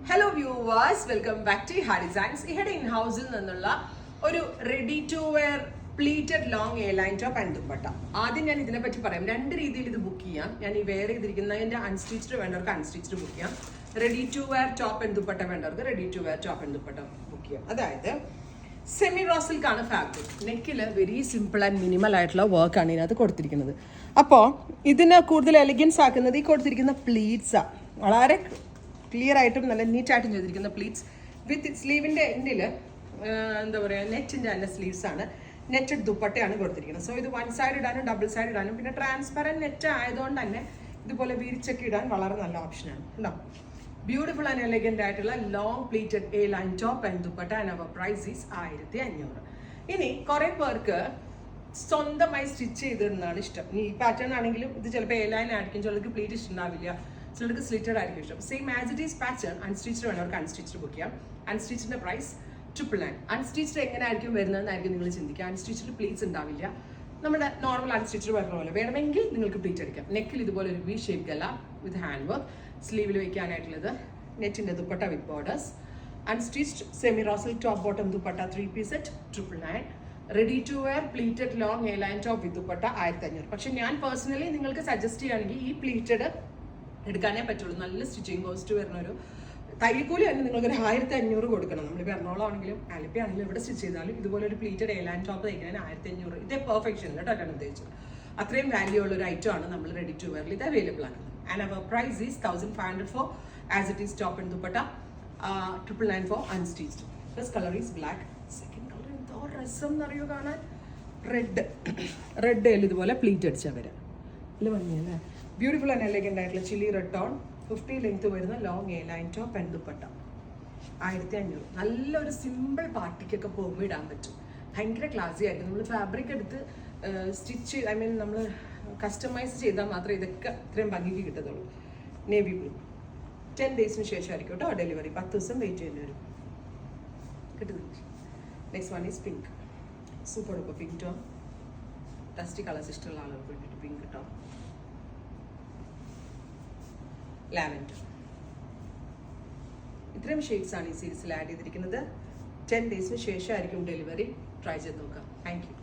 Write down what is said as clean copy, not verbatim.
Hello viewers, welcome back to Ha Designs. ഇവിടെ in ഹൗസിൽ നിന്നുള്ള ഒരു ready to wear pleated long A line top and dupatta. ആദ്യം ഞാൻ ഇതിനെപ്പറ്റി പറയാം. രണ്ട് രീതിയിൽ ഇത് ബുക്ക് ചെയ്യാം. ഞാൻ ഈ വെയർ ചെയ്തിരിക്കുന്നതിന്റെ അൺസ്റ്റിച്ച്ഡ് വേണ്ടവർക്ക് അൺസ്റ്റിച്ച്ഡ് ബുക്ക് ചെയ്യാം. Ready to wear top and dupatta വേണ്ടവർക്ക് ready to wear top and dupatta book ചെയ്യാം. അതായത് സെമി റോ സിൽക്കാണ് ഫാബ്രിക്. നെക്കില് വെരി സിമ്പിൾ ആൻഡ് മിനിമൽ ആയിട്ടുള്ള വർക്കാണ് ഇതിനകത്ത് കൊടുത്തിരിക്കുന്നത്. അപ്പോൾ ഇതിന് കൂടുതൽ എലിഗൻസ് ആക്കുന്നത് ഈ കൊടുത്തിരിക്കുന്ന പ്ലീറ്റ്സാണ്. വളരെ ക്ലിയർ ആയിട്ടും നല്ല നീറ്റായിട്ടും ചെയ്തിരിക്കുന്ന പ്ലീറ്റ്സ് വിത്ത് സ്ലീവിൻ്റെ എൻഡിൽ എന്താ പറയുക, നെറ്റിൻ്റെ തന്നെ സ്ലീവ്സ് ആണ്. നെറ്റഡ് ദുപ്പട്ടയാണ് കൊടുത്തിരിക്കുന്നത്. സോ ഇത് വൺ സൈഡ് ഇടാനും ഡബിൾ സൈഡ് ഇടാനും പിന്നെ ട്രാൻസ്പെറൻറ്റ് നെറ്റ് ആയതുകൊണ്ട് തന്നെ ഇതുപോലെ വിരിച്ചൊക്കെ ഇടാൻ വളരെ നല്ല ഓപ്ഷനാണ്. ഉണ്ടോ? ബ്യൂട്ടിഫുൾ ആൻഡ് എലഗന്റ് ആയിട്ടുള്ള long pleated A line top and dupatta and our price is 1500. ഇനി കുറെ പേർക്ക് സ്വന്തമായി സ്റ്റിച്ച് ചെയ്തിരുന്നതാണ് ഇഷ്ടം. ഈ പാറ്റേൺ ആണെങ്കിലും ഇത് ചിലപ്പോൾ എ ലൈൻ ആയിരിക്കും, ചിലർക്ക് പ്ലീറ്റ് ഇഷ്ടമുണ്ടാവില്ല, ചിലർക്ക് സ്ലിറ്റഡ് ആയിരിക്കും ഇഷ്ടം. Same as it is pattern unstitched വേണവർക്ക് അൺസ്റ്റിച്ച്ഡ് ബുക്ക് ചെയ്യാം. അൺസ്റ്റിച്ചിന്റെ പ്രൈസ് 999. അൺസ്റ്റിച്ച്ഡ് എങ്ങനെ ആയിരിക്കും വരുന്നതെന്നായിരിക്കും നിങ്ങൾ ചിന്തിക്കുക. അൺസ്റ്റിച്ച്ഡ് പ്ലീറ്റ്സ് ഉണ്ടാവില്ല. നമ്മുടെ നോർമൽ അൺസ്റ്റിച്ച്ഡ് വരുന്ന പോലെ വേണമെങ്കിൽ നിങ്ങൾക്ക് പ്ലീറ്റ് അടിക്കാം. നെക്കിൽ ഇതുപോലെ ഒരു വി ഷേപ്പ് ഗല വിത്ത് ഹാൻഡ് വർക്ക്, സ്ലീവിൽ വയ്ക്കാനായിട്ടുള്ളത് നെറ്റിന്റെ dupatta with borders, unstitched semi റോസിൽ top bottom dupatta 3-piece set 999. Ready to wear pleated long A line top with dupatta 1500. പക്ഷെ ഞാൻ പേഴ്സണലി നിങ്ങൾക്ക് സജസ്റ്റ് ചെയ്യുകയാണെങ്കിൽ ഈ പ്ലീറ്റഡ് എടുക്കാനേ പറ്റുള്ളൂ. നല്ല സ്റ്റിച്ചിങ് കോസ്റ്റ് വരുന്ന ഒരു തയ്യൽക്കൂലി തന്നെ നിങ്ങൾക്കൊരു 1500 കൊടുക്കണം. നമ്മളിപ്പോൾ എറണാകുളം ആണെങ്കിലും ആലപ്പി ആണെങ്കിലും എവിടെ സ്റ്റിച്ച് ചെയ്താലും ഇതുപോലെ ഒരു പ്ലീറ്റഡ് എ ലൈൻ ടോപ്പ് തയ്ക്കുന്നതിന് 1500. ഇതേ പെർഫെക്ഷൻ കേട്ടോ ഉദ്ദേശിച്ചത്. അത്രയും വാല്യൂ ഉള്ള ഒരു ഐറ്റം ആണ് നമ്മൾ റെഡി ടു വെയറിൽ ഇത് അവൈലബിൾ ആണ്. And our price is 1500 for as it is top and dupatta, 999 for unstitched. First colour is black. Second colour എന്തോ രസം എന്നറിയോ കാണാൻ, റെഡ് ഇതുപോലെ പ്ലീറ്റ് അടിച്ചാൽ വരാം. നല്ല ഭംഗിയല്ലേ? ബ്യൂട്ടിഫുൾ ആൻഡ് എലഗന്റ് ആയിട്ടുള്ള ചില്ലി റെഡ് ടോൺ 50 ലെങ്ത് വരുന്ന long A line top and dupatta 1500. നല്ലൊരു സിമ്പിൾ പാർട്ടിക്കൊക്കെ പോകുമ്പോൾ ഇടാൻ പറ്റും. ഭയങ്കര ക്ലാസി ആയിട്ട് നമ്മൾ ഫാബ്രിക് എടുത്ത് സ്റ്റിച്ച് നമ്മൾ കസ്റ്റമൈസ് ചെയ്താൽ മാത്രമേ ഇതൊക്കെ ഇത്രയും ഭംഗിക്ക് കിട്ടത്തുള്ളൂ. നേവി ബ്ലൂ 10 ഡേയ്സിന് ശേഷമായിരിക്കും കേട്ടോ ഡെലിവറി. 10 ദിവസം വെയിറ്റ് ചെയ്യേണ്ടി വരും. കിട്ടുന്നില്ല. Next one is pink. Super duper pink tone. Dusty colours ഇഷ്ടമുള്ള ആളുകൾക്ക് വേണ്ടിയിട്ട് പിങ്ക് ടോൺ. ലാവൻഡർ. ഇത്രയും ഷെയ്ഡ്സ് ആണ് ഈ സീരീസിൽ ആഡ് ചെയ്തിരിക്കുന്നത്. 10 ഡേയ്സിന് ശേഷമായിരിക്കും ഡെലിവറി. ട്രൈ ചെയ്ത് നോക്കാം. Thank you.